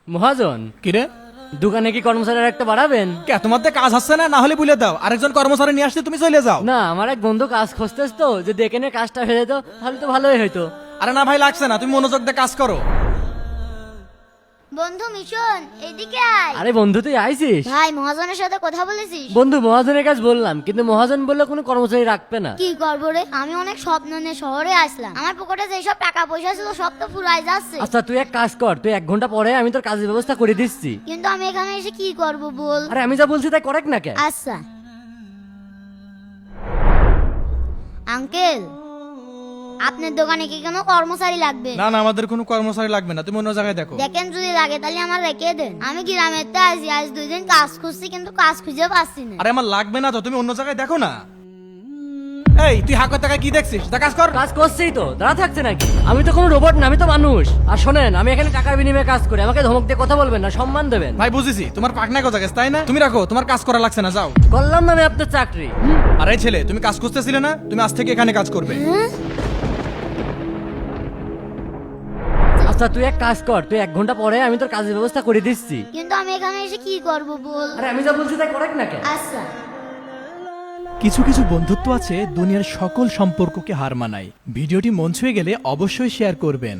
মহাজন, কিরে দোকানে কি কর্মচারীর একটা বাড়াবেন? কে তোমার তো কাজ হচ্ছে না, না হলে বলে দাও আরেকজন কর্মচারী নিয়ে আসতে, তুমি চলে যাও। না, আমার এক বন্ধু কাজ খুঁজতেছ তো, যদি এখানে কাজটা হয়ে যেত তাহলে তো ভালোই হইতো। আরে না ভাই, লাগছে না, তুমি মনোযোগ দিয়ে কাজ করো। বন্ধু মিশন এদিকে আয়। আরে বন্ধু, তুই আইছিস? ভাই মহাজনের সাথে কথা বলেছিস? বন্ধু, মহাজনের কাজ বললাম, কিন্তু মহাজন বললো কোনো কর্মচারী রাখবে না। কি করবো রে, আমি অনেক স্বপ্ন নিয়ে শহরে আসলাম, আমার পকেটে যেসব টাকা পয়সা ছিল সব তো ফুরাই যাচ্ছে। আচ্ছা, তুই এক কাজ কর, তুই 1 ঘন্টা পরে আমি তোর কাজের ব্যবস্থা করে দিচ্ছি। কিন্তু আমি এখানে এসে কি করব বল? আরে আমি যা বলছি তাই করেক না কেন? আচ্ছা আঙ্কেল, আপনার দোকানে কি কোনো কর্মচারী লাগবে? না না, আমাদের কোনো কর্মচারী লাগবে না, তুমি অন্য জায়গায় দেখো। দেখেন যদি লাগে তাহলে আমার রেখে দেন। আমি গ্রামের তো আছি, আজ 2 দিন কাজ খুঁজছি কিন্তু কাজ খুঁজে পাচ্ছি না। আরে আমার লাগবে না তো, তুমি অন্য জায়গায় দেখো না। এই তুই হাঁকার টাকায় কি দেখছিস, তা কাজ কর। কাজ করছেই তো, দাঁড়া থাকছে নাকি? আমি তো কোনো রোবট না, আমি তো মানুষ। আর শোনেন, আমি এখানে টাকার বিনিময়ে কাজ করি, আমাকে ধমক দিয়ে কথা বলবেন না, সম্মান দেবেন। ভাই বুঝেছি, তোমার পাকনা কথা গেছে তাই না, তুমি রাখো, তোমার কাজ করা লাগছে না, যাও। করলাম না আমি আপনার চাকরি। আরে ছেলে, তুমি কাজ খুঁজতেছিলে না, তুমি আজ থেকে এখানে কাজ করবে। আচ্ছা, তুই এক কাজ কর, তুই 1 ঘন্টা পরে আমি তোর কাজের ব্যবস্থা করে দিচ্ছি। কিন্তু আমি এখানে এসে কি করব বল? আরে আমি যা বলছি তাই করেক না কেন? আচ্ছা কিছু কিছু বন্ধুত্ব আছে দুনিয়ার সকল সম্পর্ককে হার মানায়। ভিডিওটি মন ছুঁয়ে গেলে অবশ্যই শেয়ার করবেন।